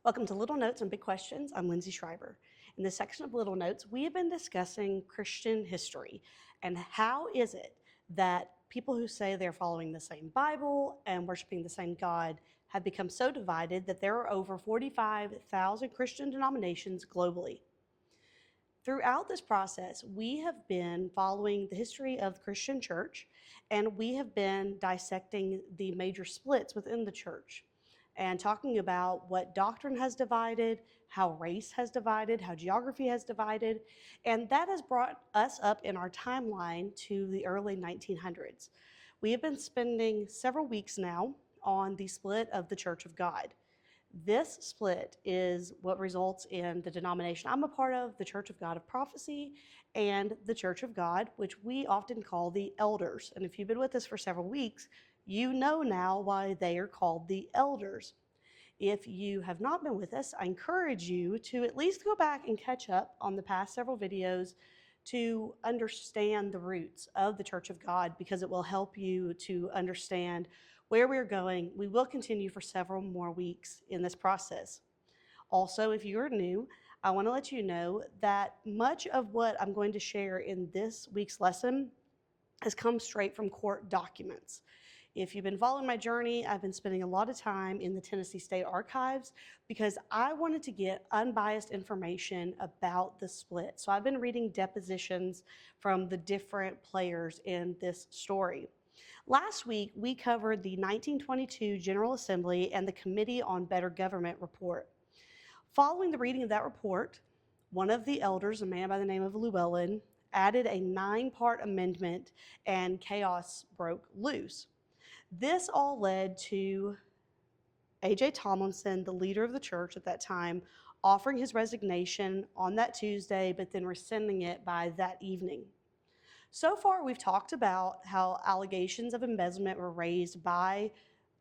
Welcome to Little Notes and Big Questions. I'm Lindsay Schreiber. In this section of Little Notes, we have been discussing Christian history and how is it that people who say they're following the same Bible and worshiping the same God have become so divided that there are over 45,000 Christian denominations globally. Throughout this process, we have been following the history of the Christian church, and we have been dissecting the major splits within the church and talking about what doctrine has divided, how race has divided, how geography has divided, and that has brought us up in our timeline to the early 1900s. We have been spending several weeks now on the split of the Church of God. This split is what results in the denomination I'm a part of, the Church of God of Prophecy, and the Church of God, which we often call the Elders. And if you've been with us for several weeks, you know now why they are called the Elders. If you have not been with us, I encourage you to at least go back and catch up on the past several videos to understand the roots of the Church of God, because it will help you to understand where we're going. We will continue for several more weeks in this process. Also, if you're new, I want to let you know that much of what I'm going to share in this week's lesson has come straight from court documents. If you've been following my journey, I've been spending a lot of time in the Tennessee State Archives because I wanted to get unbiased information about the split. So I've been reading depositions from the different players in this story. Last week, we covered the 1922 General Assembly and the Committee on Better Government report. Following the reading of that report, one of the elders, a man by the name of Llewellyn, added a 9-part amendment and chaos broke loose. This all led to A.J. Tomlinson, the leader of the church at that time, offering his resignation on that Tuesday, but then rescinding it by that evening. So far, we've talked about how allegations of embezzlement were raised by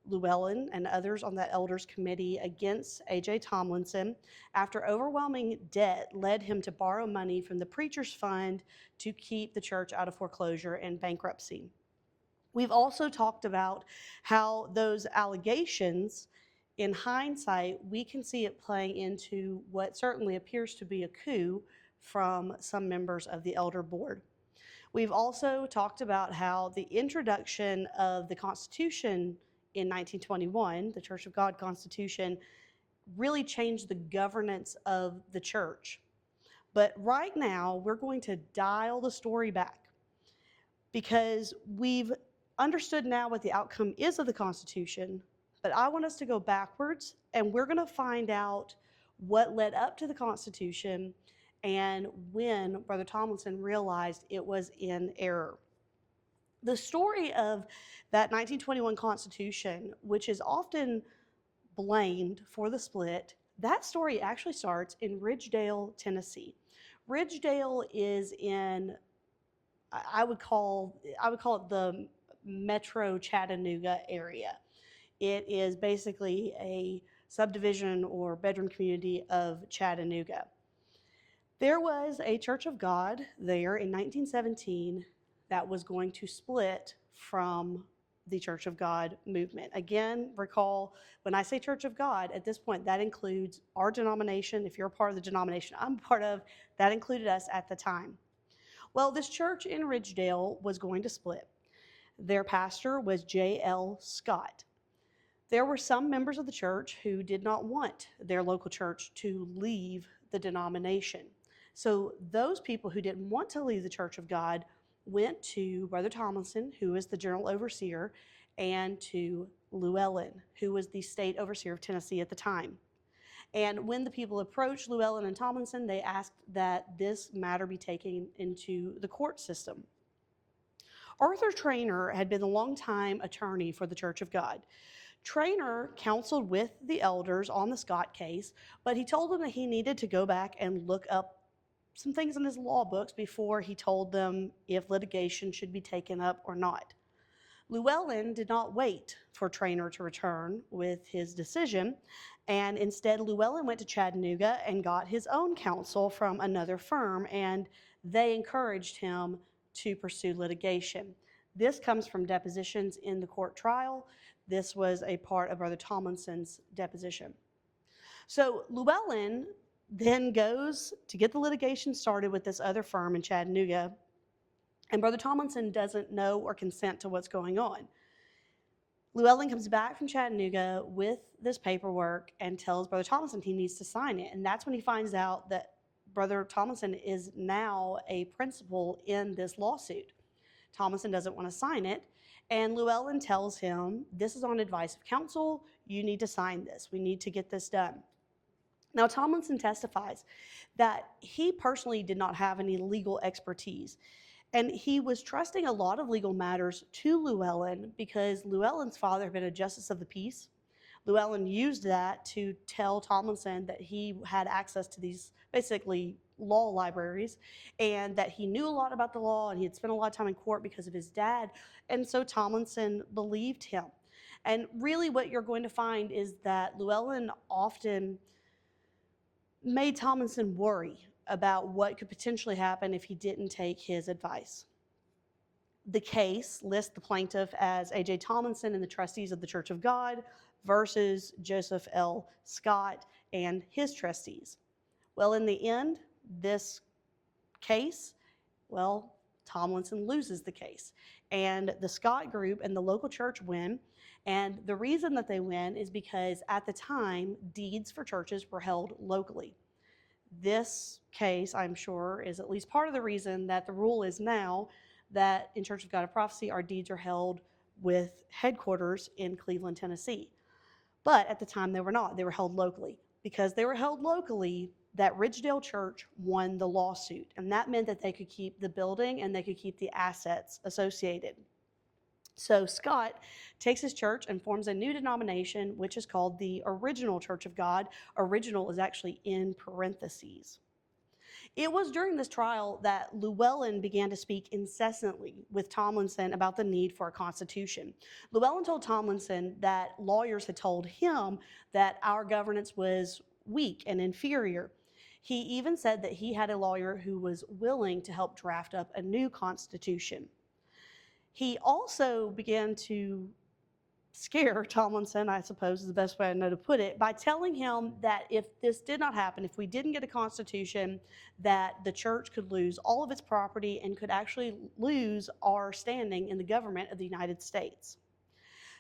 Llewellyn and others on that elders committee against A.J. Tomlinson after overwhelming debt led him to borrow money from the preacher's fund to keep the church out of foreclosure and bankruptcy. We've also talked about how those allegations, in hindsight, we can see it playing into what certainly appears to be a coup from some members of the elder board. We've also talked about how the introduction of the Constitution in 1921, the Church of God Constitution, really changed the governance of the church. But right now, we're going to dial the story back because we've understood now what the outcome is of the Constitution, but I want us to go backwards, and we're going to find out what led up to the Constitution and when Brother Tomlinson realized it was in error. The story of that 1921 Constitution, which is often blamed for the split, that story actually starts in Ridgedale, Tennessee. Ridgedale is in, I would call it the metro Chattanooga area. It is basically a subdivision or bedroom community of Chattanooga. There was a Church of God there in 1917 that was going to split from the Church of God movement. Again, recall, when I say Church of God, at this point, that includes our denomination. If you're a part of the denomination I'm a part of, that included us at the time. Well, this church in Ridgedale was going to split. Their pastor was J.L. Scott. There were some members of the church who did not want their local church to leave the denomination. So those people who didn't want to leave the Church of God went to Brother Tomlinson, who was the general overseer, and to Llewellyn, who was the state overseer of Tennessee at the time. And when the people approached Llewellyn and Tomlinson, they asked that this matter be taken into the court system. Arthur Trainer had been a longtime attorney for the Church of God. Trainer counseled with the elders on the Scott case, but he told them that he needed to go back and look up some things in his law books before he told them if litigation should be taken up or not. Llewellyn did not wait for Trainer to return with his decision, and instead Llewellyn went to Chattanooga and got his own counsel from another firm, and they encouraged him to pursue litigation. This comes from depositions in the court trial. This was a part of Brother Tomlinson's deposition. So Llewellyn then goes to get the litigation started with this other firm in Chattanooga, and Brother Tomlinson doesn't know or consent to what's going on. Llewellyn comes back from Chattanooga with this paperwork and tells Brother Tomlinson he needs to sign it. And that's when he finds out that Brother Tomlinson is now a principal in this lawsuit. Tomlinson doesn't want to sign it, and Llewellyn tells him, this is on advice of counsel, you need to sign this, we need to get this done. Now, Tomlinson testifies that he personally did not have any legal expertise, and he was trusting a lot of legal matters to Llewellyn because Llewellyn's father had been a justice of the peace. Llewellyn used that to tell Tomlinson that he had access to these basically law libraries and that he knew a lot about the law and he had spent a lot of time in court because of his dad. And so Tomlinson believed him. And really what you're going to find is that Llewellyn often made Tomlinson worry about what could potentially happen if he didn't take his advice. The case lists the plaintiff as A.J. Tomlinson and the trustees of the Church of God versus Joseph L. Scott and his trustees. Well, in the end, this case, Tomlinson loses the case. And the Scott group and the local church win. And the reason that they win is because at the time, deeds for churches were held locally. This case, I'm sure, is at least part of the reason that the rule is now that in Church of God of Prophecy, our deeds are held with headquarters in Cleveland, Tennessee. But at the time, they were not. They were held locally. Because they were held locally, that Ridgedale Church won the lawsuit. And that meant that they could keep the building and they could keep the assets associated. So Scott takes his church and forms a new denomination, which is called the Original Church of God. Original is actually in parentheses. It was during this trial that Llewellyn began to speak incessantly with Tomlinson about the need for a constitution. Llewellyn told Tomlinson that lawyers had told him that our governance was weak and inferior. He even said that he had a lawyer who was willing to help draft up a new constitution. He also began to scare Tomlinson, I suppose is the best way I know to put it, by telling him that if this did not happen, if we didn't get a constitution, that the church could lose all of its property and could actually lose our standing in the government of the United States.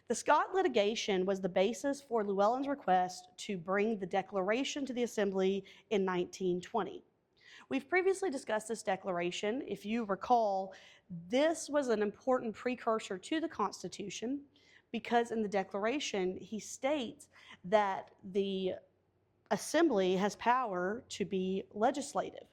The Scott litigation was the basis for Llewellyn's request to bring the Declaration to the Assembly in 1920. We've previously discussed this declaration. If you recall, this was an important precursor to the Constitution because in the Declaration, he states that the Assembly has power to be legislative.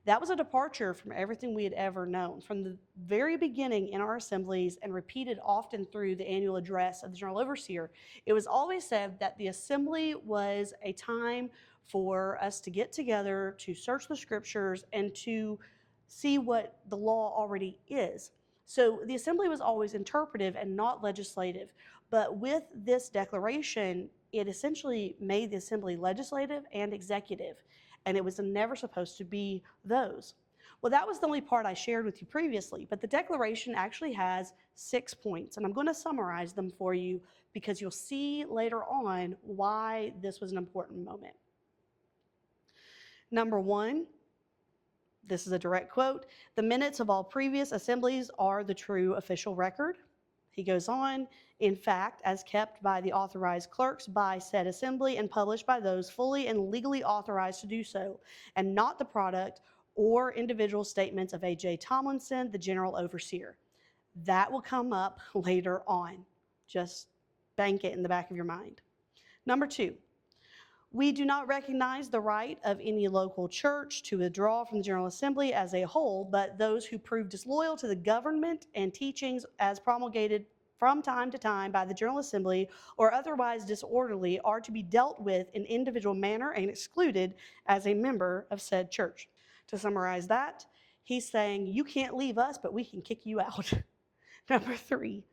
That was a departure from everything we had ever known. From the very beginning in our assemblies and repeated often through the annual address of the General Overseer, it was always said that the assembly was a time for us to get together, to search the scriptures, and to see what the law already is. So the assembly was always interpretive and not legislative. But with this declaration, it essentially made the assembly legislative and executive. And it was never supposed to be those. Well, that was the only part I shared with you previously, but the Declaration actually has 6 points, and I'm going to summarize them for you because you'll see later on why this was an important moment. Number 1, this is a direct quote, "The minutes of all previous assemblies are the true official record." He goes on, "In fact, as kept by the authorized clerks by said assembly and published by those fully and legally authorized to do so, and not the product or individual statements of A.J. Tomlinson, the General Overseer." That will come up later on. Just bank it in the back of your mind. Number 2, "We do not recognize the right of any local church to withdraw from the General Assembly as a whole, but those who prove disloyal to the government and teachings as promulgated from time to time by the General Assembly or otherwise disorderly are to be dealt with in individual manner and excluded as a member of said church." To summarize that, he's saying, you can't leave us, but we can kick you out. Number 3,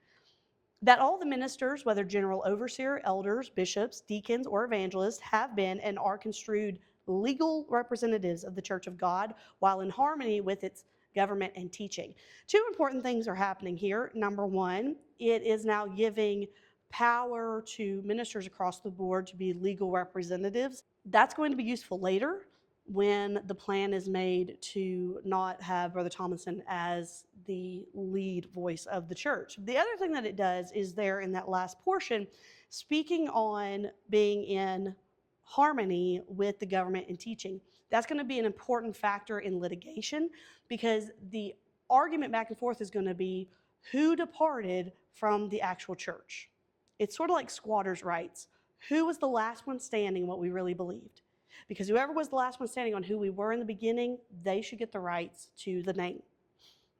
"That all the ministers, whether general overseer, elders, bishops, deacons, or evangelists, have been and are construed legal representatives of the Church of God while in harmony with its government and teaching." 2 important things are happening here. Number 1, it is now giving power to ministers across the board to be legal representatives. That's going to be useful later when the plan is made to not have Brother Tomlinson as the lead voice of the church. The other thing that it does is there in that last portion, speaking on being in harmony with the government and teaching. That's going to be an important factor in litigation because the argument back and forth is going to be who departed from the actual church. It's sort of like squatters' rights. Who was the last one standing what we really believed? Because whoever was the last one standing on who we were in the beginning, they should get the rights to the name.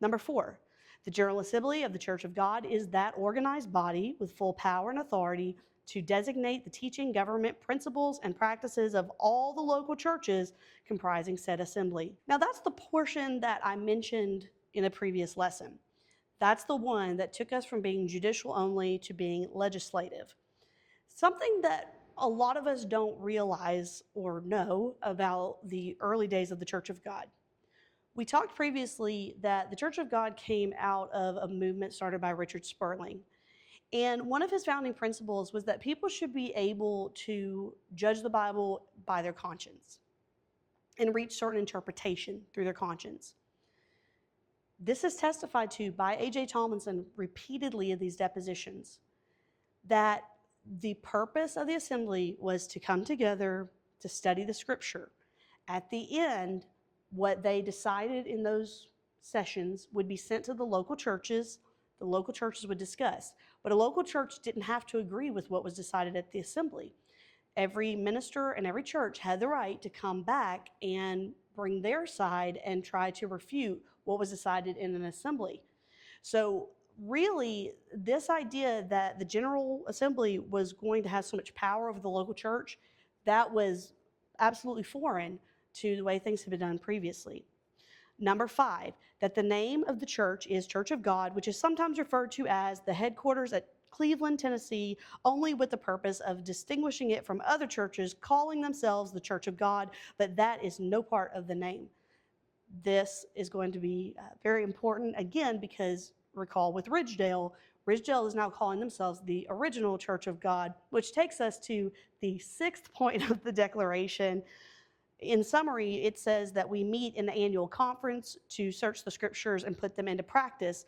Number 4, the General Assembly of the Church of God is that organized body with full power and authority to designate the teaching, government, principles, and practices of all the local churches comprising said assembly. Now that's the portion that I mentioned in a previous lesson. That's the one that took us from being judicial only to being legislative. Something that a lot of us don't realize or know about the early days of the Church of God. We talked previously that the Church of God came out of a movement started by Richard Sperling. And one of his founding principles was that people should be able to judge the Bible by their conscience and reach certain interpretation through their conscience. This is testified to by A.J. Tomlinson repeatedly in these depositions, that the purpose of the assembly was to come together to study the scripture. At the end, what they decided in those sessions would be sent to the local churches. The local churches would discuss. But a local church didn't have to agree with what was decided at the assembly. Every minister and every church had the right to come back and bring their side and try to refute what was decided in an assembly. So really, this idea that the General Assembly was going to have so much power over the local church, that was absolutely foreign to the way things had been done previously. Number 5, that the name of the church is Church of God, which is sometimes referred to as the headquarters at Cleveland, Tennessee, only with the purpose of distinguishing it from other churches calling themselves the Church of God, but that is no part of the name. This is going to be very important, again, because recall with Ridgedale is now calling themselves the original Church of God, which takes us to the 6th point of the declaration. In summary, it says that we meet in the annual conference to search the scriptures and put them into practice.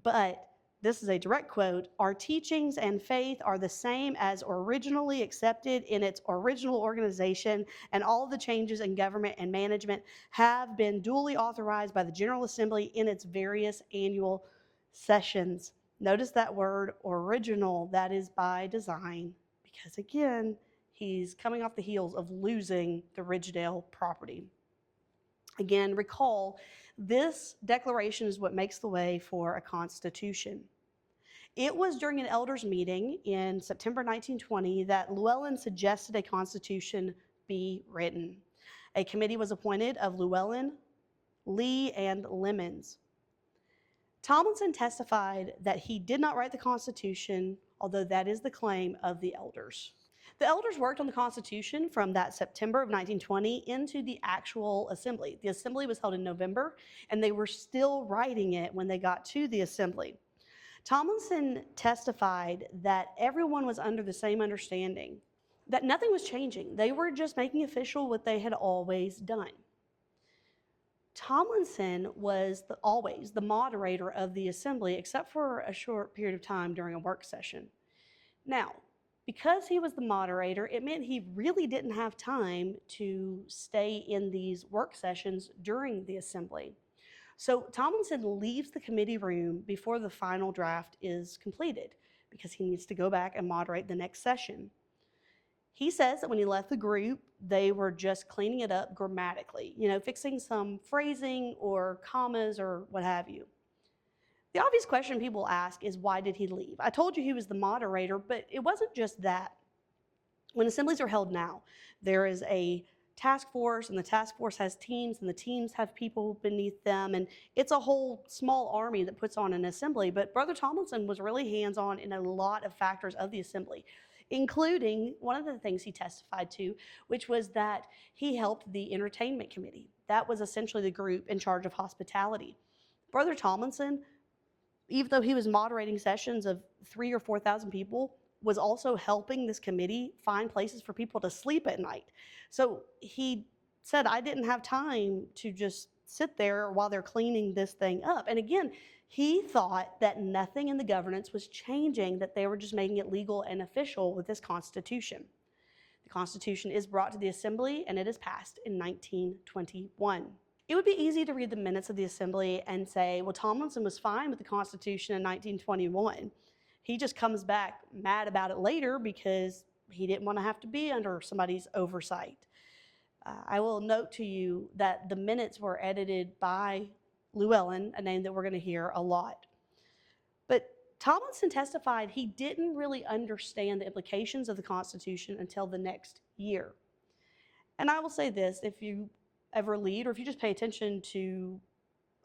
But this is a direct quote, "Our teachings and faith are the same as originally accepted in its original organization, and all the changes in government and management have been duly authorized by the General Assembly in its various annual sessions." Notice that word original, that is by design, because again, he's coming off the heels of losing the Ridgedale property. Again, recall, this declaration is what makes the way for a constitution. It was during an elders meeting in September 1920 that Llewellyn suggested a constitution be written. A committee was appointed of Llewellyn, Lee, and Lemons. Tomlinson testified that he did not write the Constitution, although that is the claim of the elders. The elders worked on the Constitution from that September of 1920 into the actual assembly. The assembly was held in November, and they were still writing it when they got to the assembly. Tomlinson testified that everyone was under the same understanding, that nothing was changing. They were just making official what they had always done. Tomlinson was always the moderator of the assembly, except for a short period of time during a work session. Now, because he was the moderator, it meant he really didn't have time to stay in these work sessions during the assembly. So Tomlinson leaves the committee room before the final draft is completed because he needs to go back and moderate the next session. He says that when he left the group, they were just cleaning it up grammatically, fixing some phrasing or commas or what have you. The obvious question people ask is, why did he leave? I told you he was the moderator, but it wasn't just that. When assemblies are held now, there is a task force, and the task force has teams, and the teams have people beneath them, and it's a whole small army that puts on an assembly. But Brother Tomlinson was really hands-on in a lot of factors of the assembly, including one of the things he testified to, which was that he helped the entertainment committee. That was essentially the group in charge of hospitality. Brother Tomlinson even though he was moderating sessions of 3,000 or 4,000 people, was also helping this committee find places for people to sleep at night. So he said, I didn't have time to just sit there while they're cleaning this thing up. And again, he thought that nothing in the governance was changing, that they were just making it legal and official with this Constitution. The Constitution is brought to the Assembly and it is passed in 1921. It would be easy to read the minutes of the Assembly and say, well, Tomlinson was fine with the Constitution in 1921. He just comes back mad about it later because he didn't want to have to be under somebody's oversight. I will note to you that the minutes were edited by Llewellyn, a name that we're going to hear a lot. But Tomlinson testified he didn't really understand the implications of the Constitution until the next year. And I will say this, if you ever lead, or if you just pay attention to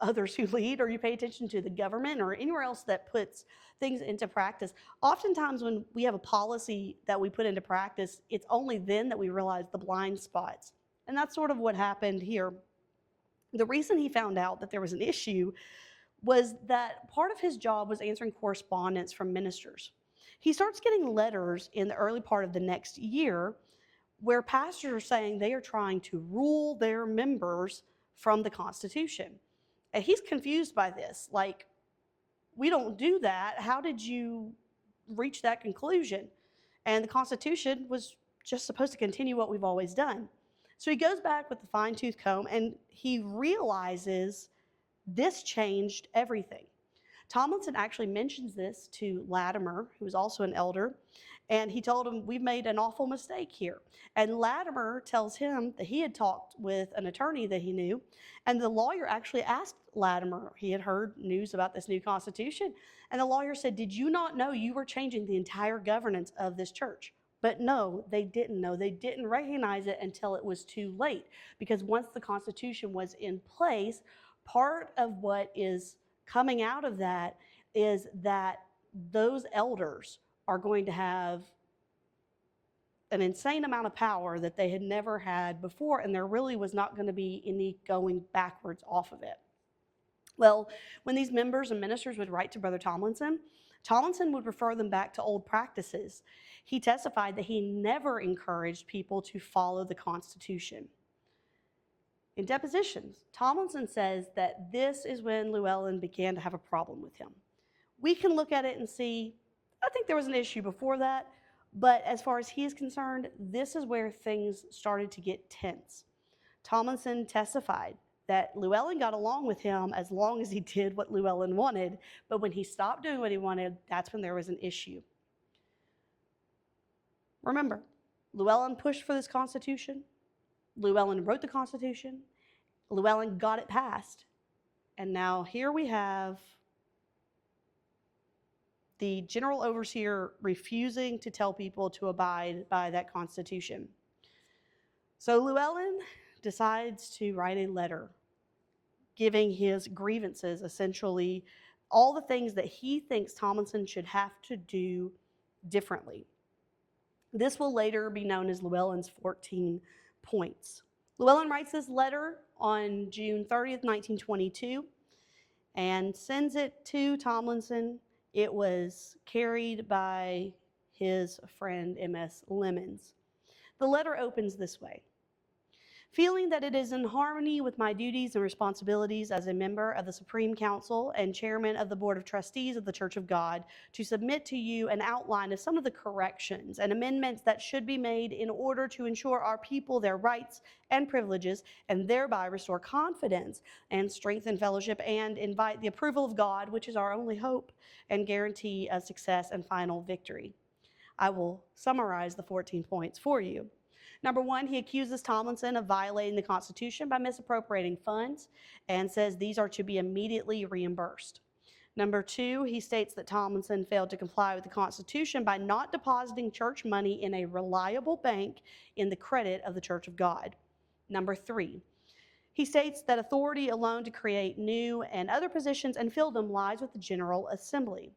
others who lead, or you pay attention to the government or anywhere else that puts things into practice, oftentimes when we have a policy that we put into practice, it's only then that we realize the blind spots. And that's sort of what happened here. The reason he found out that there was an issue was that part of his job was answering correspondence from ministers. He starts getting letters in the early part of the next year where pastors are saying they are trying to rule their members from the Constitution. And he's confused by this. Like, we don't do that. How did you reach that conclusion? And the Constitution was just supposed to continue what we've always done. So he goes back with the fine-tooth comb and he realizes this changed everything. Tomlinson actually mentions this to Latimer, who was also an elder, and he told him, we've made an awful mistake here. And Latimer tells him that he had talked with an attorney that he knew, and the lawyer actually asked Latimer, he had heard news about this new Constitution, and the lawyer said, did you not know you were changing the entire governance of this church? But no, they didn't know. They didn't recognize it until it was too late, because once the Constitution was in place, part of what is coming out of that is that those elders are going to have an insane amount of power that they had never had before, and there really was not going to be any going backwards off of it. Well, when these members and ministers would write to Brother Tomlinson, Tomlinson would refer them back to old practices. He testified that he never encouraged people to follow the Constitution. In depositions, Tomlinson says that this is when Llewellyn began to have a problem with him. We can look at it and see, I think there was an issue before that, but as far as he is concerned, this is where things started to get tense. Tomlinson testified that Llewellyn got along with him as long as he did what Llewellyn wanted, but when he stopped doing what he wanted, that's when there was an issue. Remember, Llewellyn pushed for this Constitution. Llewellyn wrote the Constitution. Llewellyn got it passed. And now here we have the general overseer refusing to tell people to abide by that Constitution. So Llewellyn decides to write a letter giving his grievances, essentially all the things that he thinks Tomlinson should have to do differently. This will later be known as Llewellyn's 14 points. Llewellyn writes this letter on June 30th, 1922, and sends it to Tomlinson. It was carried by his friend M.S. Lemons. The letter opens this way. Feeling that it is in harmony with my duties and responsibilities as a member of the Supreme Council and chairman of the Board of Trustees of the Church of God to submit to you an outline of some of the corrections and amendments that should be made in order to ensure our people their rights and privileges and thereby restore confidence and strengthen fellowship and invite the approval of God, which is our only hope and guarantee of success and final victory. I will summarize the 14 points for you. Number one, he accuses Tomlinson of violating the Constitution by misappropriating funds and says these are to be immediately reimbursed. Number two, he states that Tomlinson failed to comply with the Constitution by not depositing church money in a reliable bank in the credit of the Church of God. Number three, he states that authority alone to create new and other positions and fill them lies with the General Assembly.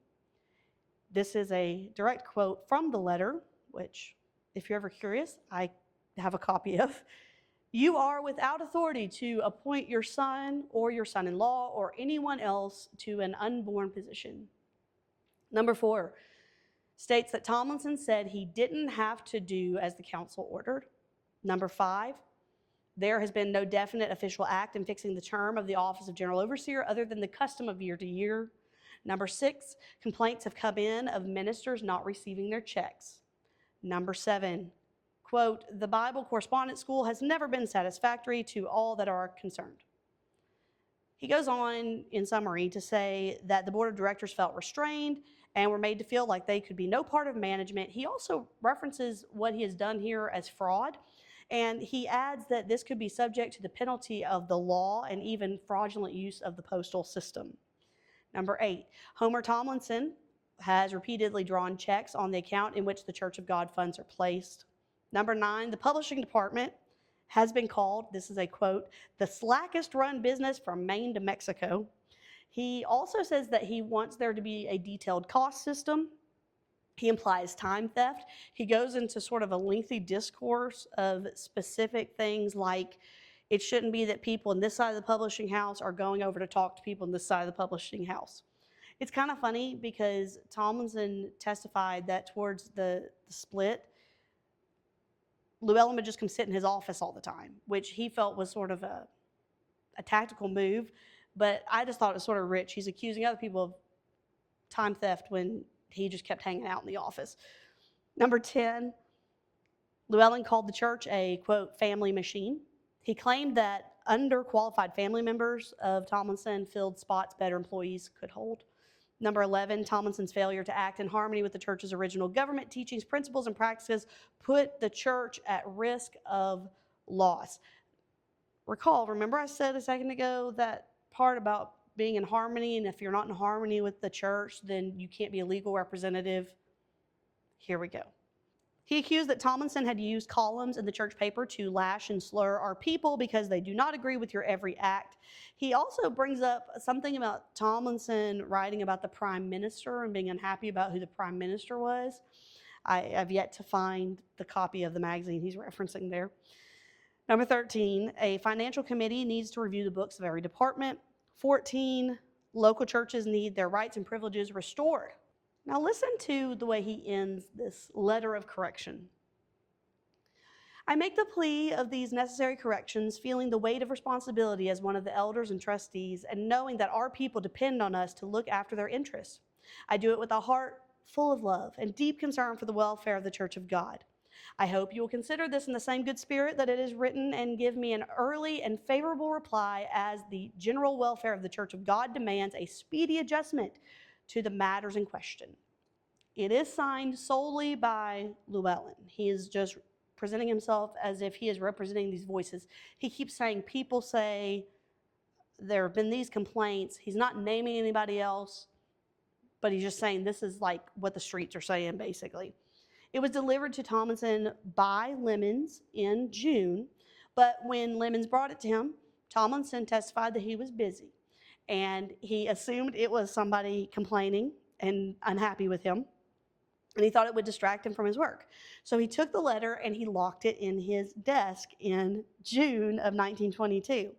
This is a direct quote from the letter, which, if you're ever curious, I have a copy of. You are without authority to appoint your son or your son-in-law or anyone else to an unborn position. Number 4 states that Tomlinson said he didn't have to do as the council ordered. Number 5, there has been no definite official act in fixing the term of the office of general overseer other than the custom of year to year. Number 6, complaints have come in of ministers not receiving their checks. Number 7, quote, the Bible Correspondence School has never been satisfactory to all that are concerned. He goes on, in summary, to say that the board of directors felt restrained and were made to feel like they could be no part of management. He also references what he has done here as fraud, and he adds that this could be subject to the penalty of the law and even fraudulent use of the postal system. Number 8, Homer Tomlinson has repeatedly drawn checks on the account in which the Church of God funds are placed. Number 9, the publishing department has been called, this is a quote, the slackest run business from Maine to Mexico. He also says that he wants there to be a detailed cost system. He implies time theft. He goes into sort of a lengthy discourse of specific things like it shouldn't be that people in this side of the publishing house are going over to talk to people in this side of the publishing house. It's kind of funny because Tomlinson testified that towards the split, Llewellyn would just come sit in his office all the time, which he felt was sort of a tactical move, but I just thought it was sort of rich. He's accusing other people of time theft when he just kept hanging out in the office. Number 10, Llewellyn called the church a, quote, family machine. He claimed that underqualified family members of Tomlinson filled spots better employees could hold. Number 11, Tomlinson's failure to act in harmony with the church's original government teachings, principles, and practices put the church at risk of loss. Remember I said a second ago that part about being in harmony, and if you're not in harmony with the church, then you can't be a legal representative? Here we go. He accused that Tomlinson had used columns in the church paper to lash and slur our people because they do not agree with your every act. He also brings up something about Tomlinson writing about the prime minister and being unhappy about who the prime minister was. I have yet to find the copy of the magazine he's referencing there. Number 13, a financial committee needs to review the books of every department. 14, local churches need their rights and privileges restored. Now listen to the way he ends this letter of correction. I make the plea of these necessary corrections, feeling the weight of responsibility as one of the elders and trustees, and knowing that our people depend on us to look after their interests. I do it with a heart full of love and deep concern for the welfare of the Church of God. I hope you will consider this in the same good spirit that it is written and give me an early and favorable reply, as the general welfare of the Church of God demands a speedy adjustment to the matters in question. It is signed solely by Llewellyn. He is just presenting himself as if he is representing these voices. He keeps saying, people say there have been these complaints. He's not naming anybody else, but he's just saying this is like what the streets are saying, basically. It was delivered to Tomlinson by Lemons in June, but when Lemons brought it to him, Tomlinson testified that he was busy, and he assumed it was somebody complaining and unhappy with him, and he thought it would distract him from his work. So he took the letter and he locked it in his desk in June of 1922.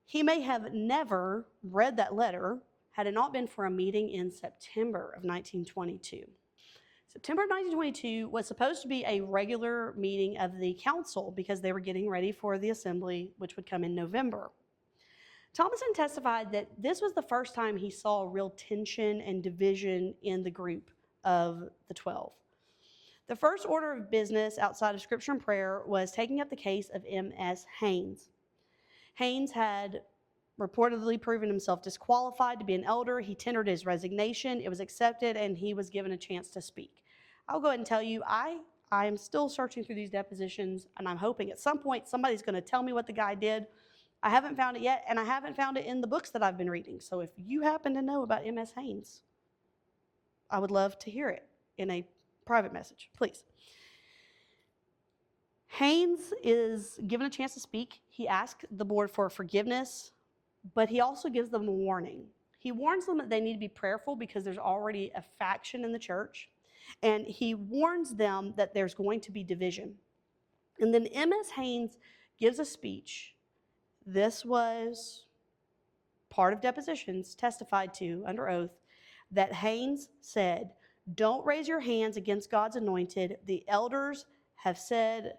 He may have never read that letter had it not been for a meeting in September of 1922. September of 1922 was supposed to be a regular meeting of the council because they were getting ready for the assembly, which would come in November. Tomlinson testified that this was the first time he saw real tension and division in the group of the 12. The first order of business outside of scripture and prayer was taking up the case of M.S. Haynes. Haynes had reportedly proven himself disqualified to be an elder. He tendered his resignation. It was accepted, and he was given a chance to speak. I'll go ahead and tell you, I am still searching through these depositions, and I'm hoping at some point somebody's going to tell me what the guy did. I haven't found it yet, and I haven't found it in the books that I've been reading. So if you happen to know about M.S. Haynes, I would love to hear it in a private message, please. Haynes is given a chance to speak. He asks the board for forgiveness, but he also gives them a warning. He warns them that they need to be prayerful because there's already a faction in the church, and he warns them that there's going to be division. And then M.S. Haynes gives a speech. This was part of depositions testified to under oath that Haynes said, "Don't raise your hands against God's anointed. The elders have said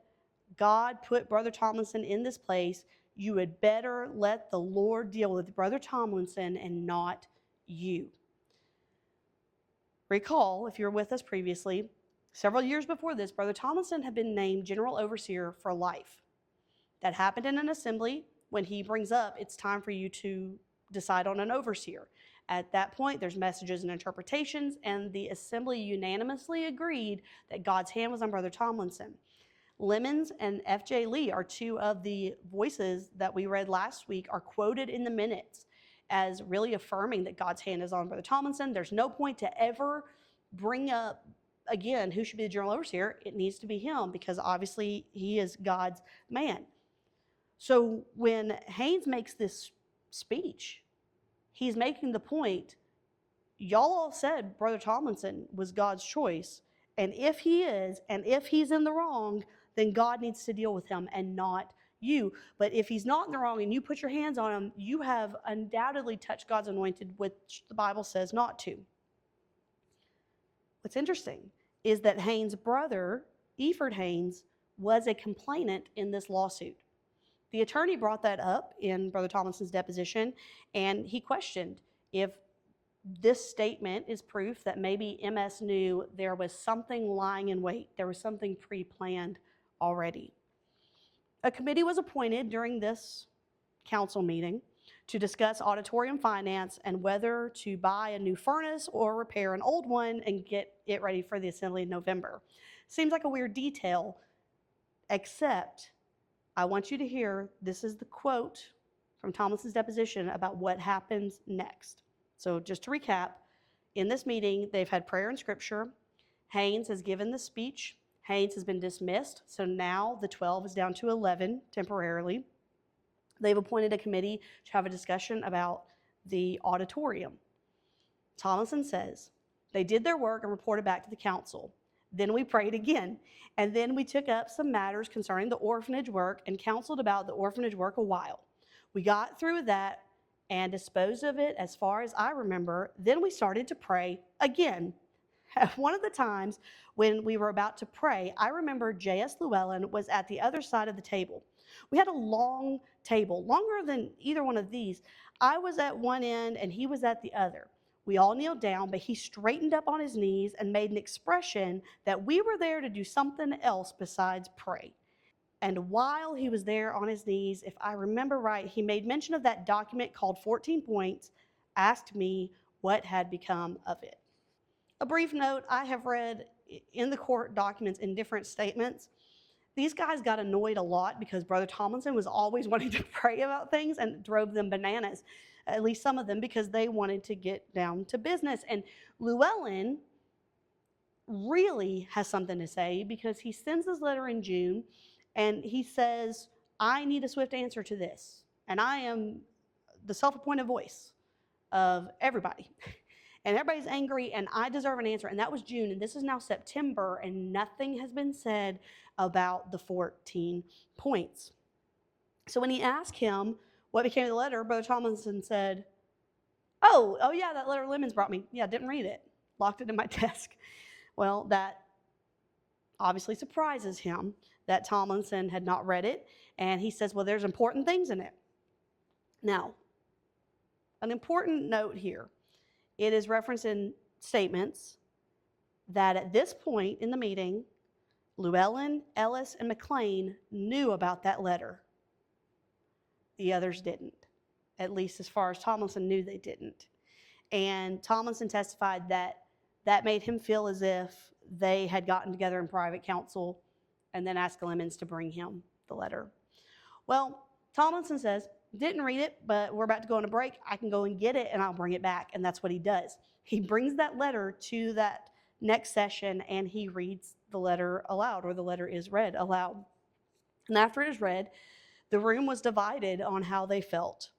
God put Brother Tomlinson in this place. You had better let the Lord deal with Brother Tomlinson and not you." Recall, if you were with us previously, several years before this, Brother Tomlinson had been named General Overseer for life. That happened in an assembly when he brings up, it's time for you to decide on an overseer. At that point, there's messages and interpretations, and the assembly unanimously agreed that God's hand was on Brother Tomlinson. Lemons and F.J. Lee are two of the voices that we read last week, are quoted in the minutes as really affirming that God's hand is on Brother Tomlinson. There's no point to ever bring up, again, who should be the general overseer. It needs to be him because obviously he is God's man. So when Haynes makes this speech, he's making the point, y'all all said Brother Tomlinson was God's choice, and if he is, and if he's in the wrong, then God needs to deal with him and not you. But if he's not in the wrong and you put your hands on him, you have undoubtedly touched God's anointed, which the Bible says not to. What's interesting is that Haynes' brother, Ephraim Haynes, was a complainant in this lawsuit. The attorney brought that up in Brother Tomlinson's deposition, and he questioned if this statement is proof that maybe MS knew there was something lying in wait, there was something pre-planned already. A committee was appointed during this council meeting to discuss auditorium finance and whether to buy a new furnace or repair an old one and get it ready for the assembly in November. Seems like a weird detail, except I want you to hear, this is the quote from Tomlinson's deposition about what happens next. So just to recap, in this meeting, they've had prayer and scripture. Haynes has given the speech. Haynes has been dismissed, so now the 12 is down to 11 temporarily. They've appointed a committee to have a discussion about the auditorium. Tomlinson says, they did their work and reported back to the council. Then we prayed again, and then we took up some matters concerning the orphanage work and counseled about the orphanage work a while. We got through that and disposed of it as far as I remember. Then we started to pray again. At one of the times when we were about to pray, I remember J.S. Llewellyn was at the other side of the table. We had a long table, longer than either one of these. I was at one end and he was at the other. We all kneeled down, but he straightened up on his knees and made an expression that we were there to do something else besides pray. And while he was there on his knees, if I remember right, he made mention of that document called 14 Points, asked me what had become of it. A brief note, I have read in the court documents in different statements, these guys got annoyed a lot because Brother Tomlinson was always wanting to pray about things and drove them bananas, at least some of them, because they wanted to get down to business. And Llewellyn really has something to say because he sends this letter in June and he says, I need a swift answer to this. And I am the self-appointed voice of everybody. And everybody's angry, and I deserve an answer. And that was June, and this is now September, and nothing has been said about the 14 points. So when he asked him what became of the letter, Brother Tomlinson said, oh yeah, that letter Lemons brought me. Yeah, didn't read it. Locked it in my desk. Well, that obviously surprises him that Tomlinson had not read it, and he says, well, there's important things in it. Now, an important note here. It is referenced in statements that at this point in the meeting, Llewellyn, Ellis, and McLean knew about that letter. The others didn't, at least as far as Tomlinson knew they didn't. And Tomlinson testified that that made him feel as if they had gotten together in private council and then asked Lemons to bring him the letter. Well, Tomlinson says, didn't read it, but we're about to go on a break. I can go and get it and I'll bring it back. And that's what he does. He brings that letter to that next session and he reads the letter aloud, or the letter is read aloud. And after it is read, the room was divided on how they felt.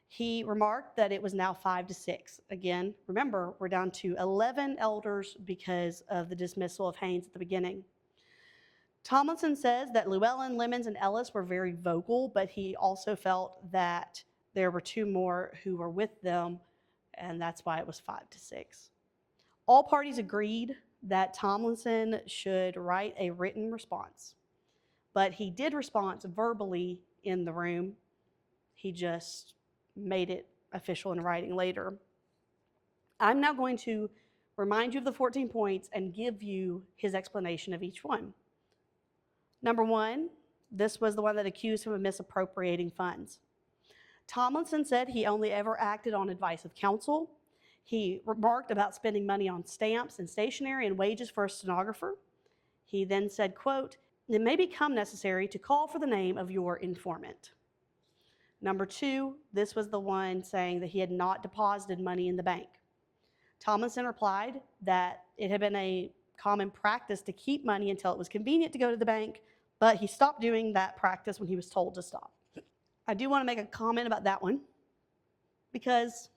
He remarked that it was now 5-6. Again, remember, we're down to 11 elders because of the dismissal of Haynes at the beginning. Tomlinson says that Llewellyn, Lemons, and Ellis were very vocal, but he also felt that there were two more who were with them, and that's why it was 5-6. All parties agreed that Tomlinson should write a written response, but he did respond verbally in the room. He just made it official in writing later. I'm now going to remind you of the 14 points and give you his explanation of each one. Number 1, this was the one that accused him of misappropriating funds. Tomlinson said he only ever acted on advice of counsel. He remarked about spending money on stamps and stationery and wages for a stenographer. He then said, quote, "It may become necessary to call for the name of your informant." Number 2, this was the one saying that he had not deposited money in the bank. Tomlinson replied that it had been a common practice to keep money until it was convenient to go to the bank, but he stopped doing that practice when he was told to stop. I do want to make a comment about that one because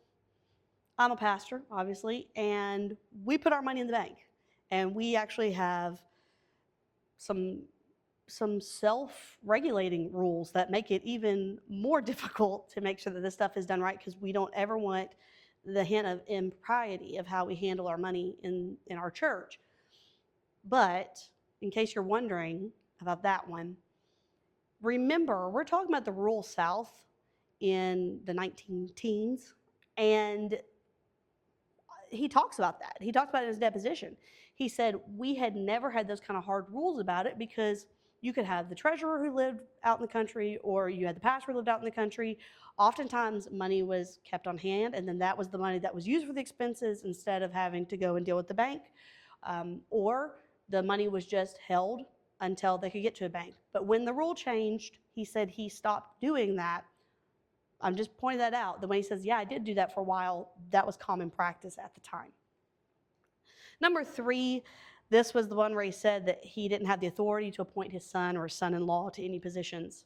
I'm a pastor, obviously, and we put our money in the bank, and we actually have some self-regulating rules that make it even more difficult to make sure that this stuff is done right, because we don't ever want the hint of impropriety of how we handle our money in our church. But in case you're wondering about that one, remember, we're talking about the rural South in the 19-teens, and he talks about that. He talks about it in his deposition. He said we had never had those kind of hard rules about it because you could have the treasurer who lived out in the country, or you had the pastor who lived out in the country. Oftentimes, money was kept on hand, and then that was the money that was used for the expenses instead of having to go and deal with the bank. Or the money was just held until they could get to a bank. But when the rule changed, he said he stopped doing that. I'm just pointing that out. The way he says, yeah, I did do that for a while, that was common practice at the time. Number 3, this was the one where he said that he didn't have the authority to appoint his son or his son-in-law to any positions.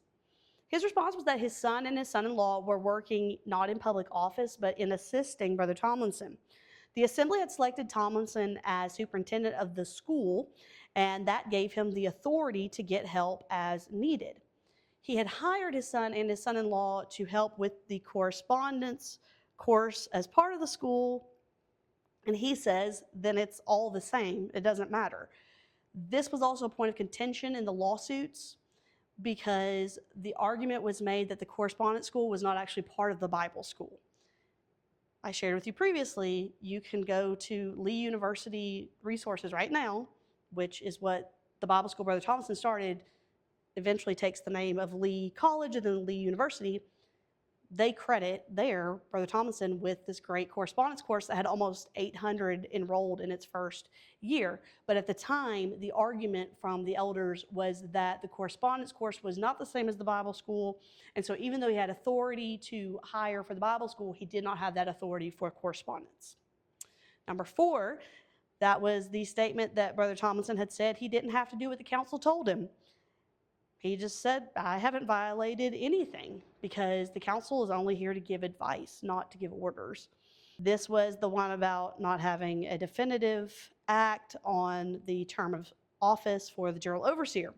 His response was that his son and his son-in-law were working not in public office, but in assisting Brother Tomlinson. The assembly had selected Tomlinson as superintendent of the school, and that gave him the authority to get help as needed. He had hired his son and his son-in-law to help with the correspondence course as part of the school, and he says, then it's all the same. It doesn't matter. This was also a point of contention in the lawsuits because the argument was made that the correspondence school was not actually part of the Bible school. I shared with you previously, you can go to Lee University resources right now, which is what the Bible school Brother Tomlinson started, eventually takes the name of Lee College and then Lee University. They credit there Brother Tomlinson with this great correspondence course that had almost 800 enrolled in its first year. But at the time, the argument from the elders was that the correspondence course was not the same as the Bible school. And so even though he had authority to hire for the Bible school, he did not have that authority for correspondence. Number 4, that was the statement that Brother Tomlinson had said he didn't have to do what the council told him. He just said, I haven't violated anything because the council is only here to give advice, not to give orders. This was the one about not having a definitive act on the term of office for the general overseer.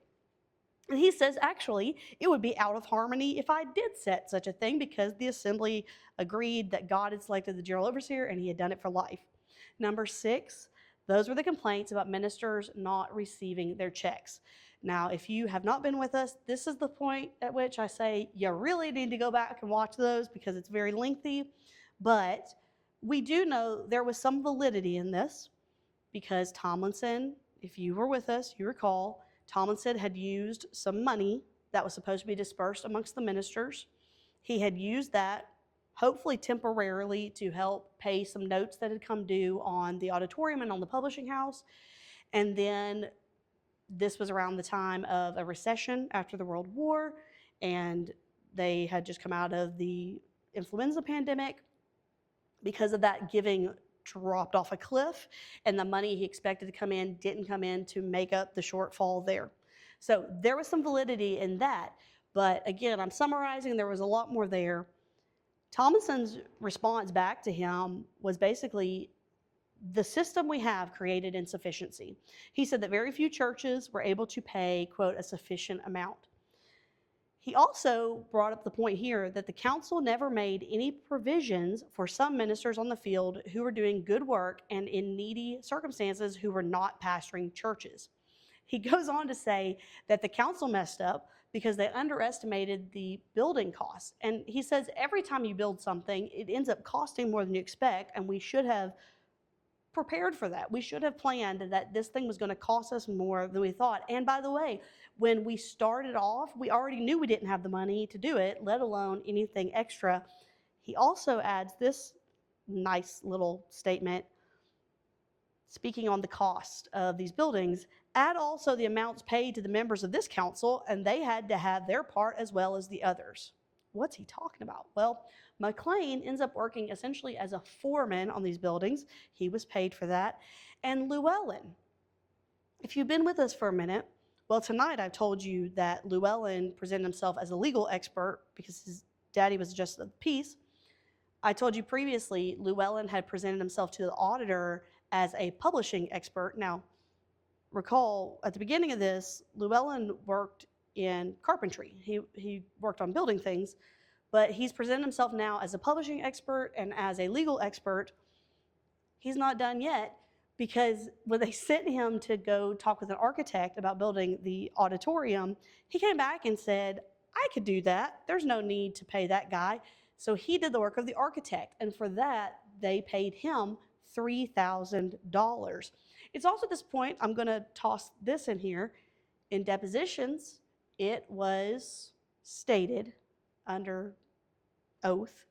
And he says, actually, it would be out of harmony if I did set such a thing because the assembly agreed that God had selected the general overseer and he had done it for life. Number 6, those were the complaints about ministers not receiving their checks. Now, if you have not been with us, this is the point at which I say you really need to go back and watch those because it's very lengthy. But we do know there was some validity in this because Tomlinson, if you were with us, you recall, Tomlinson had used some money that was supposed to be dispersed amongst the ministers. He had used that, hopefully temporarily, to help pay some notes that had come due on the auditorium and on the publishing house. And then this was around the time of a recession after the World War, and they had just come out of the influenza pandemic. Because of that, giving dropped off a cliff, and the money he expected to come in didn't come in to make up the shortfall there. So there was some validity in that, but again, I'm summarizing, there was a lot more there. Tomlinson's response back to him was basically, the system we have created insufficiency. He said that very few churches were able to pay, quote, a sufficient amount. He also brought up the point here that the council never made any provisions for some ministers on the field who were doing good work and in needy circumstances who were not pastoring churches. He goes on to say that the council messed up because they underestimated the building costs. And he says every time you build something, it ends up costing more than you expect, and we should have prepared for that. We should have planned that this thing was going to cost us more than we thought. And by the way, when we started off, we already knew we didn't have the money to do it, let alone anything extra. He also adds this nice little statement, speaking on the cost of these buildings. Add also the amounts paid to the members of this council, and they had to have their part as well as the others. What's he talking about? Well, McLean ends up working essentially as a foreman on these buildings. He was paid for that. And Llewellyn, if you've been with us for a minute, well, tonight I've told you that Llewellyn presented himself as a legal expert because his daddy was a justice of the peace. I told you previously Llewellyn had presented himself to the auditor as a publishing expert. Now, recall at the beginning of this, Llewellyn worked in carpentry. He worked on building things, but he's presented himself now as a publishing expert and as a legal expert. He's not done yet, because when they sent him to go talk with an architect about building the auditorium, he came back and said, I could do that. There's no need to pay that guy. So he did the work of the architect, and for that, they paid him $3,000. It's also at this point, I'm going to toss this in here, in depositions, it was stated under oath,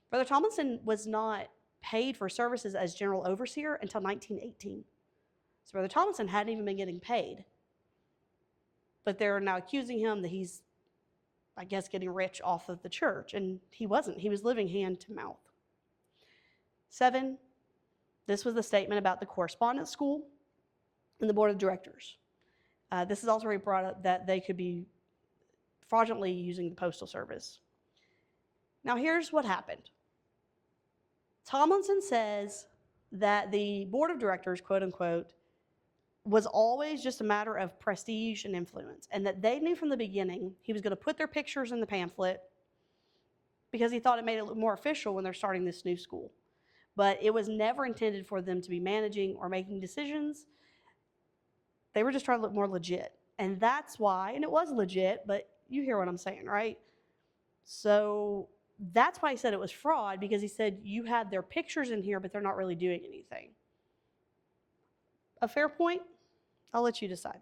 Brother Tomlinson was not paid for services as general overseer until 1918. So Brother Tomlinson hadn't even been getting paid. But they're now accusing him that he's, I guess, getting rich off of the church. And he wasn't. He was living hand to mouth. 7, this was the statement about the correspondence school and the board of directors. This is also where he brought up that they could be fraudulently using the postal service. Now here's what happened. Tomlinson says that the board of directors, quote unquote, was always just a matter of prestige and influence, and that they knew from the beginning he was going to put their pictures in the pamphlet because he thought it made it look more official when they're starting this new school. But it was never intended for them to be managing or making decisions. They were just trying to look more legit. And that's why, and it was legit, but you hear what I'm saying, right? So that's why he said it was fraud, because he said you had their pictures in here, but they're not really doing anything. A fair point? I'll let you decide.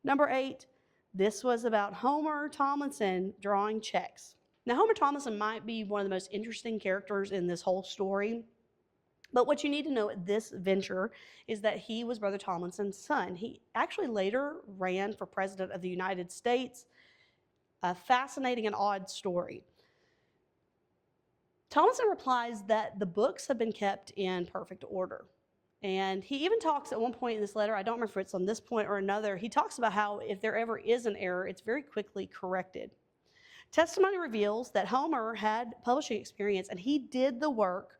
Number 8, this was about Homer Tomlinson drawing checks. Now, Homer Tomlinson might be one of the most interesting characters in this whole story, but what you need to know at this venture is that he was Brother Tomlinson's son. He actually later ran for president of the United States. A fascinating and odd story. Tomlinson replies that the books have been kept in perfect order. And he even talks at one point in this letter, I don't remember if it's on this point or another, he talks about how if there ever is an error, it's very quickly corrected. Testimony reveals that Homer had publishing experience and he did the work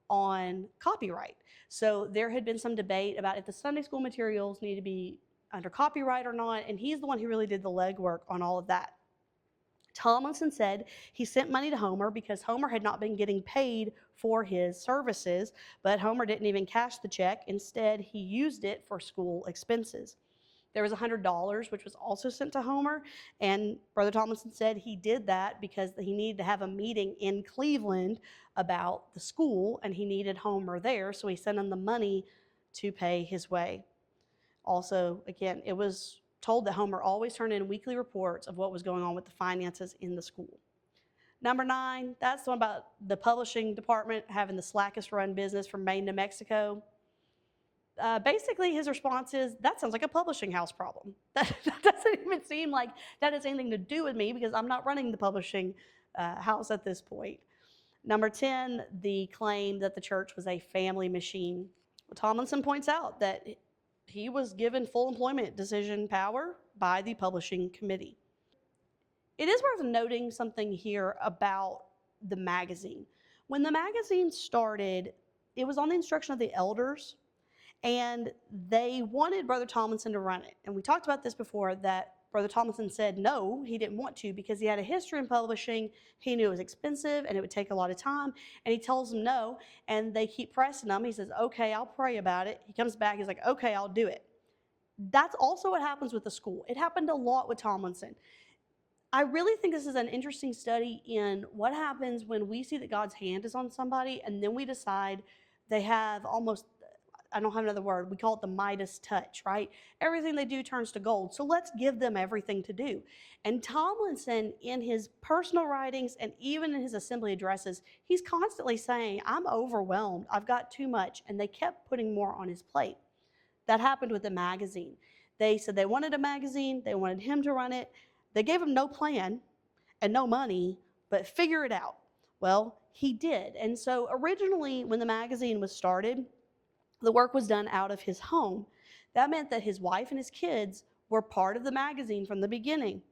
on copyright. So there had been some debate about if the Sunday school materials need to be under copyright or not, and he's the one who really did the legwork on all of that. Tomlinson said he sent money to Homer because Homer had not been getting paid for his services, but Homer didn't even cash the check. Instead, he used it for school expenses. There was $100, which was also sent to Homer, and Brother Tomlinson said he did that because he needed to have a meeting in Cleveland about the school, and he needed Homer there, so he sent him the money to pay his way. Also, again, it was told that Homer always turned in weekly reports of what was going on with the finances in the school. Number 9, that's the one about the publishing department having the slackest run business from Maine to Mexico. Basically, his response is, that sounds like a publishing house problem. That doesn't even seem like that has anything to do with me because I'm not running the publishing house at this point. Number 10, the claim that the church was a family machine. Well, Tomlinson points out that he was given full employment decision power by the publishing committee. It is worth noting something here about the magazine. When the magazine started, it was on the instruction of the elders, And they wanted Brother Tomlinson to run it. And we talked about this before, that Brother Tomlinson said no, he didn't want to because he had a history in publishing. He knew it was expensive and it would take a lot of time. And he tells them no, and they keep pressing him. He says, okay, I'll pray about it. He comes back, he's like, okay, I'll do it. That's also what happens with the school. It happened a lot with Tomlinson. I really think this is an interesting study in what happens when we see that God's hand is on somebody and then we decide they have almost, I don't have another word, we call it the Midas touch, right? Everything they do turns to gold. So let's give them everything to do. And Tomlinson, in his personal writings and even in his assembly addresses, he's constantly saying, I'm overwhelmed, I've got too much. And they kept putting more on his plate. That happened with the magazine. They said they wanted a magazine, they wanted him to run it. They gave him no plan and no money, but figure it out. Well, he did. And so originally, when the magazine was started, the work was done out of his home. That meant that his wife and his kids were part of the magazine from the beginning.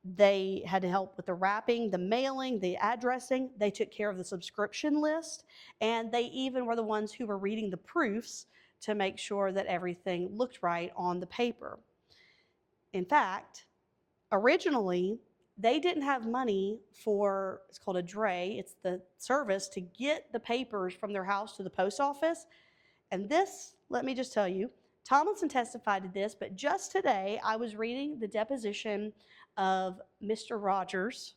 They had to help with the wrapping, the mailing, the addressing. They took care of the subscription list, and they even were the ones who were reading the proofs to make sure that everything looked right on the paper. In fact, originally, they didn't have money for, it's called a dray, it's the service to get the papers from their house to the post office. And this, let me just tell you, Tomlinson testified to this, but just today I was reading the deposition of Mr. Rogers,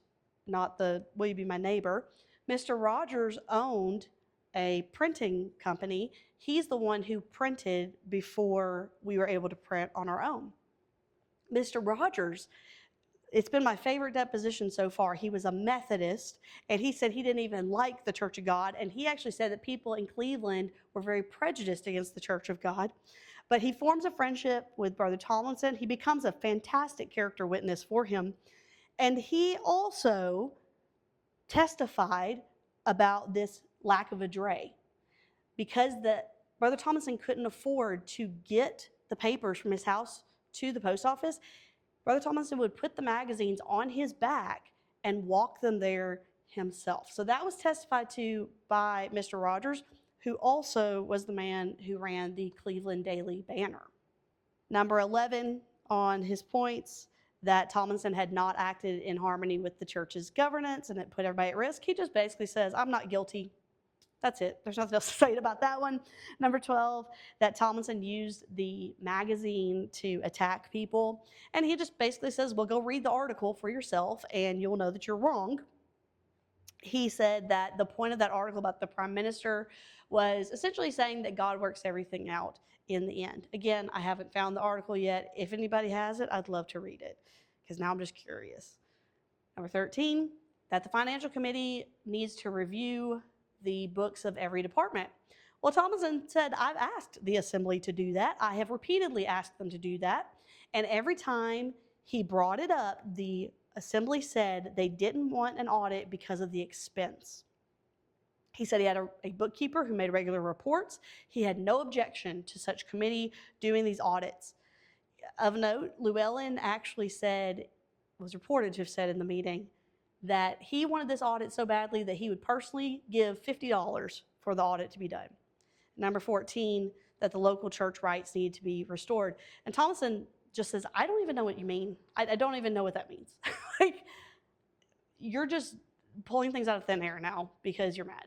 not the will you be my neighbor. Mr. Rogers owned a printing company. He's the one who printed before we were able to print on our own. Mr. Rogers, it's been my favorite deposition so far. He was a Methodist, and he said he didn't even like the Church of God, and he actually said that people in Cleveland were very prejudiced against the Church of God. But he forms a friendship with Brother Tomlinson. He becomes a fantastic character witness for him, and he also testified about this lack of a dray because Brother Tomlinson couldn't afford to get the papers from his house to the post office. Brother Tomlinson would put the magazines on his back and walk them there himself. So that was testified to by Mr. Rogers, who also was the man who ran the Cleveland Daily Banner. Number 11 on his points, that Tomlinson had not acted in harmony with the church's governance and it put everybody at risk. He just basically says, I'm not guilty. That's it. There's nothing else to say about that one. Number 12, that Tomlinson used the magazine to attack people. And he just basically says, well, go read the article for yourself and you'll know that you're wrong. He said that the point of that article about the prime minister was essentially saying that God works everything out in the end. Again, I haven't found the article yet. If anybody has it, I'd love to read it because now I'm just curious. Number 13, that the financial committee needs to review the books of every department. Well, Tomlinson said, I've asked the assembly to do that. I have repeatedly asked them to do that. And every time he brought it up, the assembly said they didn't want an audit because of the expense. He said he had a bookkeeper who made regular reports. He had no objection to such committee doing these audits. Of note, Llewellyn actually was reported to have said in the meeting, that he wanted this audit so badly that he would personally give $50 for the audit to be done. Number 14, that the local church rights need to be restored. And Tomlinson just says, I don't even know what you mean. I don't even know what that means. Like, you're just pulling things out of thin air now because you're mad.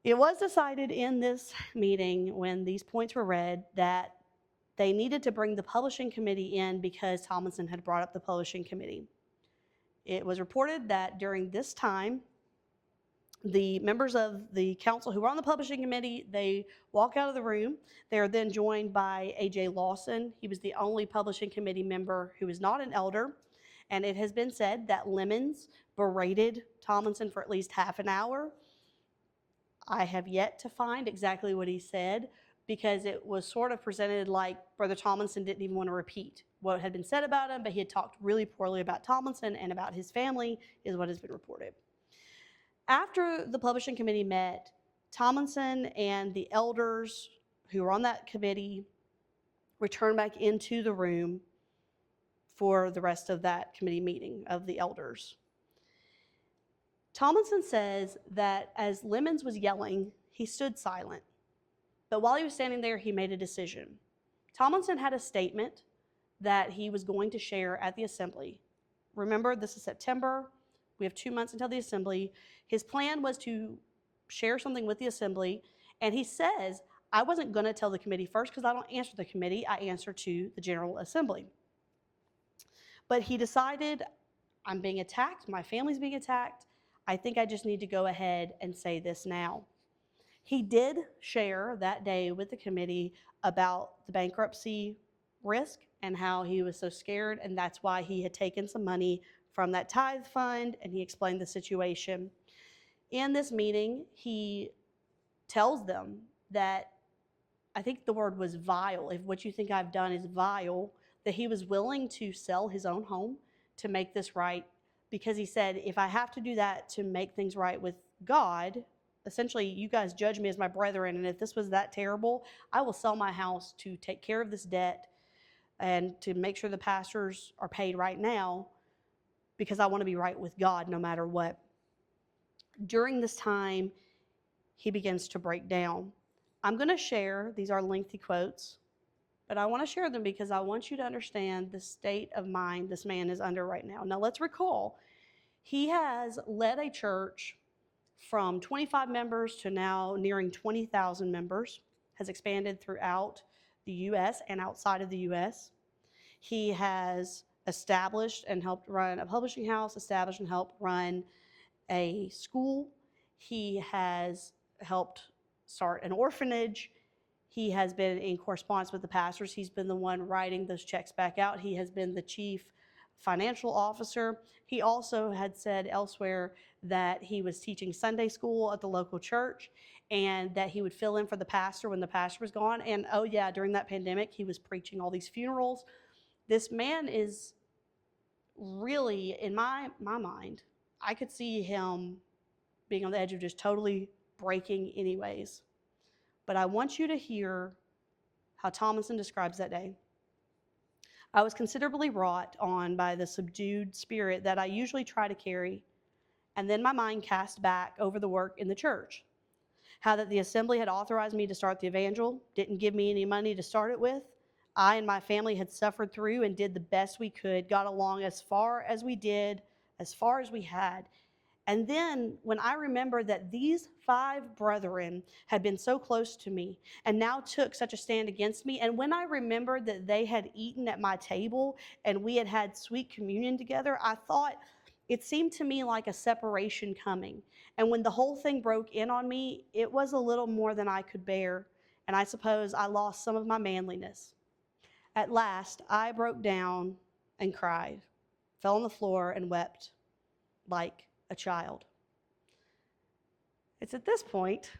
It was decided in this meeting when these points were read that they needed to bring the publishing committee in because Tomlinson had brought up the publishing committee. It was reported that during this time, the members of the council who were on the publishing committee, they walk out of the room. They are then joined by A.J. Lawson. He was the only publishing committee member who is not an elder. And it has been said that Lemons berated Tomlinson for at least half an hour. I have yet to find exactly what he said because it was sort of presented like Brother Tomlinson didn't even want to repeat what had been said about him, but he had talked really poorly about Tomlinson and about his family, is what has been reported. After the publishing committee met, Tomlinson and the elders who were on that committee returned back into the room for the rest of that committee meeting of the elders. Tomlinson says that as Lemons was yelling, he stood silent. But while he was standing there, he made a decision. Tomlinson had a statement that he was going to share at the assembly. Remember, this is September. We have 2 months until the assembly. His plan was to share something with the assembly, and he says, I wasn't going to tell the committee first because I don't answer the committee. I answer to the General Assembly. But he decided, I'm being attacked. My family's being attacked. I think I just need to go ahead and say this now. He did share that day with the committee about the bankruptcy risk and how he was so scared, and that's why he had taken some money from that tithe fund, and he explained the situation. In this meeting, he tells them that, I think the word was vile, if what you think I've done is vile, that he was willing to sell his own home to make this right, because he said, if I have to do that to make things right with God, essentially, you guys judge me as my brethren, and if this was that terrible, I will sell my house to take care of this debt and to make sure the pastors are paid right now, because I want to be right with God no matter what. During this time, he begins to break down. I'm going to share, these are lengthy quotes, but I want to share them because I want you to understand the state of mind this man is under right now. Now, let's recall, he has led a church from 25 members to now nearing 20,000 members, has expanded throughout the U.S. and outside of the U.S. He has established and helped run a publishing house, established and helped run a school. He has helped start an orphanage. He has been in correspondence with the pastors. He's been the one writing those checks back out. He has been the chief financial officer. He also had said elsewhere that he was teaching Sunday school at the local church and that he would fill in for the pastor when the pastor was gone. And oh yeah, during that pandemic, he was preaching all these funerals. This man is really, in my mind, I could see him being on the edge of just totally breaking anyways. But I want you to hear how Tomlinson describes that day. I was considerably wrought on by the subdued spirit that I usually try to carry, and then my mind cast back over the work in the church. How that the assembly had authorized me to start the evangel, didn't give me any money to start it with. I and my family had suffered through and did the best we could, got along as far as we did, as far as we had. And then when I remembered that these 5 brethren had been so close to me and now took such a stand against me, and when I remembered that they had eaten at my table and we had had sweet communion together, I thought it seemed to me like a separation coming. And when the whole thing broke in on me, it was a little more than I could bear, and I suppose I lost some of my manliness. At last, I broke down and cried, fell on the floor and wept like a child. It's at this point,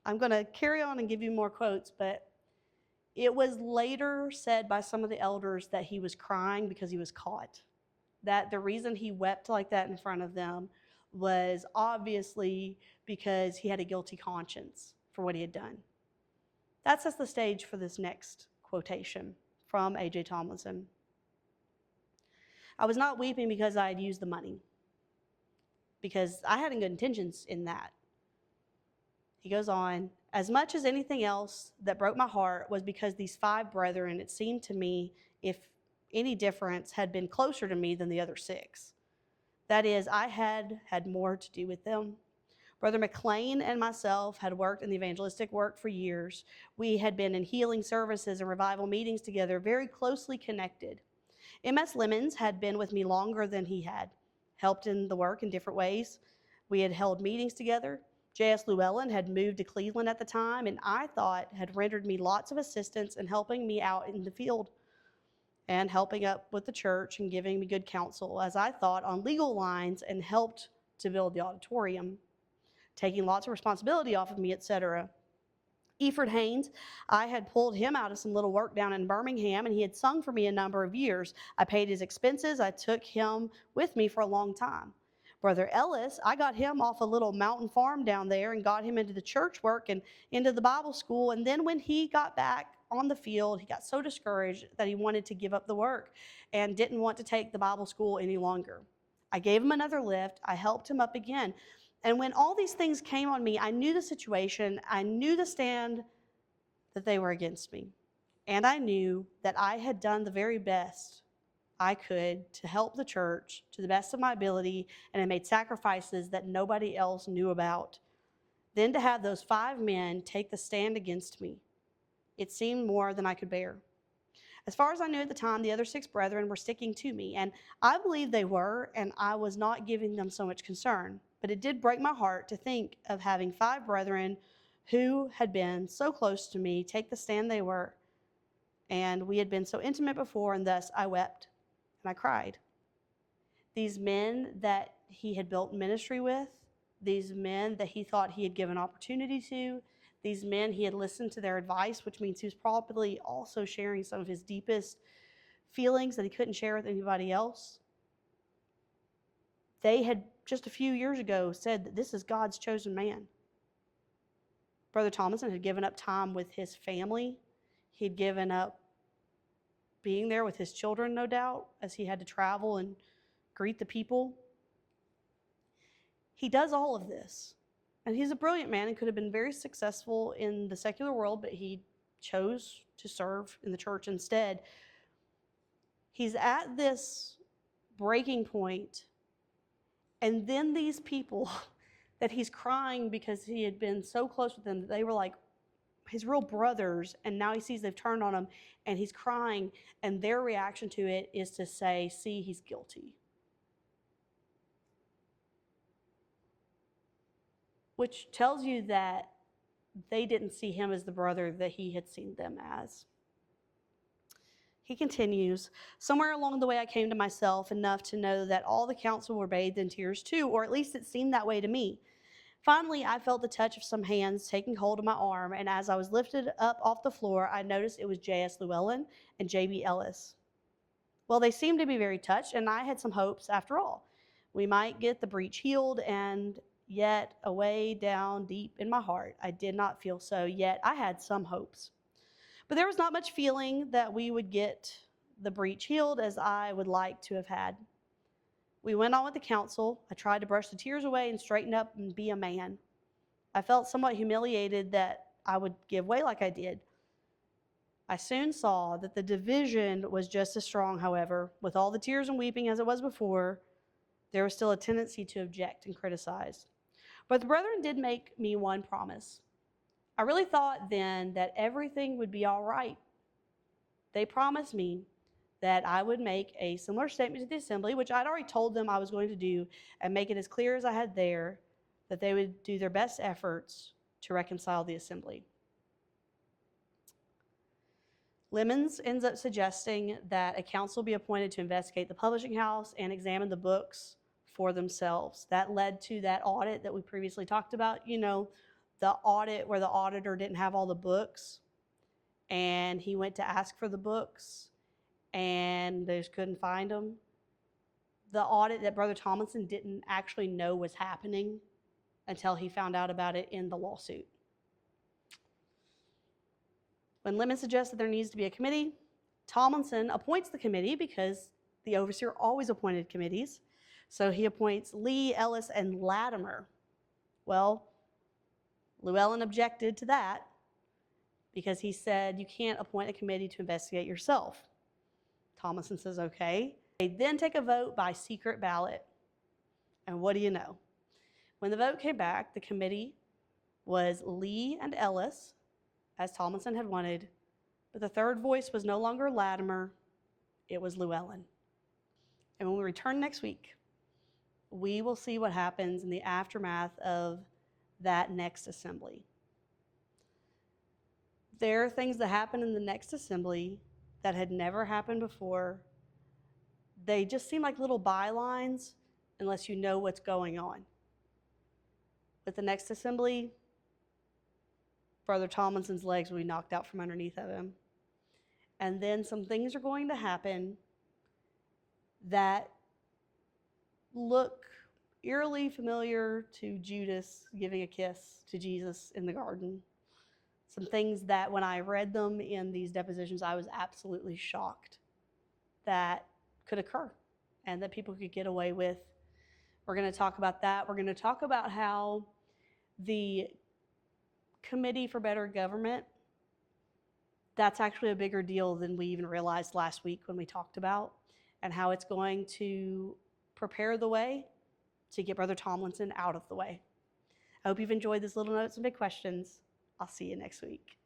I'm going to carry on and give you more quotes, but it was later said by some of the elders that he was crying because he was caught. That the reason he wept like that in front of them was obviously because he had a guilty conscience for what he had done. That sets the stage for this next quotation from A.J. Tomlinson. I was not weeping because I had used the money, because I had good intentions in that. He goes on, as much as anything else that broke my heart was because these 5 brethren, it seemed to me, if any difference, had been closer to me than the other 6. That is, I had more to do with them. Brother McLean and myself had worked in the evangelistic work for years. We had been in healing services and revival meetings together, very closely connected. M.S. Lemons had been with me longer than he had, helped in the work in different ways. We had held meetings together. J.S. Llewellyn had moved to Cleveland at the time, and I thought had rendered me lots of assistance in helping me out in the field and helping up with the church and giving me good counsel, as I thought, on legal lines, and helped to build the auditorium, taking lots of responsibility off of me, etc. Eford Haynes, I had pulled him out of some little work down in Birmingham, and he had sung for me a number of years. I paid his expenses. I took him with me for a long time. Brother Ellis, I got him off a little mountain farm down there and got him into the church work and into the Bible school. And then when he got back on the field, he got so discouraged that he wanted to give up the work and didn't want to take the Bible school any longer. I gave him another lift. I helped him up again. And when all these things came on me, I knew the situation. I knew the stand that they were against me. And I knew that I had done the very best I could to help the church to the best of my ability, and I made sacrifices that nobody else knew about. Then to have those 5 men take the stand against me, it seemed more than I could bear. As far as I knew at the time, the other 6 brethren were sticking to me, and I believe they were, and I was not giving them so much concern. But it did break my heart to think of having 5 brethren who had been so close to me take the stand they were, and we had been so intimate before, and thus I wept and I cried. These men that he had built ministry with, these men that he thought he had given opportunity to, these men he had listened to their advice, which means he was probably also sharing some of his deepest feelings that he couldn't share with anybody else. They had just a few years ago said that this is God's chosen man. Brother Tomlinson had given up time with his family. He had given up being there with his children, no doubt, as he had to travel and greet the people. He does all of this. And he's a brilliant man and could have been very successful in the secular world, but he chose to serve in the church instead. He's at this breaking point, and then these people that he's crying because he had been so close with them, they were like his real brothers, and now he sees they've turned on him, and he's crying, and their reaction to it is to say, see, he's guilty. Which tells you that they didn't see him as the brother that he had seen them as. He continues, somewhere along the way I came to myself enough to know that all the council were bathed in tears too, or at least it seemed that way to me. Finally, I felt the touch of some hands taking hold of my arm, and as I was lifted up off the floor, I noticed it was J.S. Llewellyn and J.B. Ellis. Well, they seemed to be very touched, and I had some hopes after all. We might get the breach healed, and yet away down deep in my heart, I did not feel so, yet I had some hopes. But there was not much feeling that we would get the breach healed as I would like to have had. We went on with the council. I tried to brush the tears away and straighten up and be a man. I felt somewhat humiliated that I would give way like I did. I soon saw that the division was just as strong, however. With all the tears and weeping as it was before, there was still a tendency to object and criticize. But the brethren did make me one promise. I really thought then that everything would be all right. They promised me that I would make a similar statement to the assembly, which I'd already told them I was going to do, and make it as clear as I had there that they would do their best efforts to reconcile the assembly. Lemons ends up suggesting that a council be appointed to investigate the publishing house and examine the books for themselves. That led to that audit that we previously talked about, the audit where the auditor didn't have all the books, and he went to ask for the books, and they just couldn't find them. The audit that Brother Tomlinson didn't actually know was happening until he found out about it in the lawsuit. When Lemon suggests that there needs to be a committee, Tomlinson appoints the committee because the overseer always appointed committees. So he appoints Lee, Ellis, and Latimer. Well, Llewellyn objected to that because he said you can't appoint a committee to investigate yourself. Tomlinson says, okay. They then take a vote by secret ballot. And what do you know? When the vote came back, the committee was Lee and Ellis, as Tomlinson had wanted, but the third voice was no longer Latimer, it was Llewellyn. And when we return next week, we will see what happens in the aftermath of that next assembly. There are things that happen in the next assembly that had never happened before. They just seem like little bylines unless you know what's going on. But the next assembly, Brother Tomlinson's legs will be knocked out from underneath of him. And then some things are going to happen that look eerily familiar to Judas giving a kiss to Jesus in the garden. Some things that when I read them in these depositions, I was absolutely shocked that could occur and that people could get away with. We're going to talk about that. We're going to talk about how the Committee for Better Government that's actually a bigger deal than we even realized last week when we talked about, and how it's going to prepare the way to get Brother Tomlinson out of the way. I hope you've enjoyed this little notes and big questions. I'll see you next week.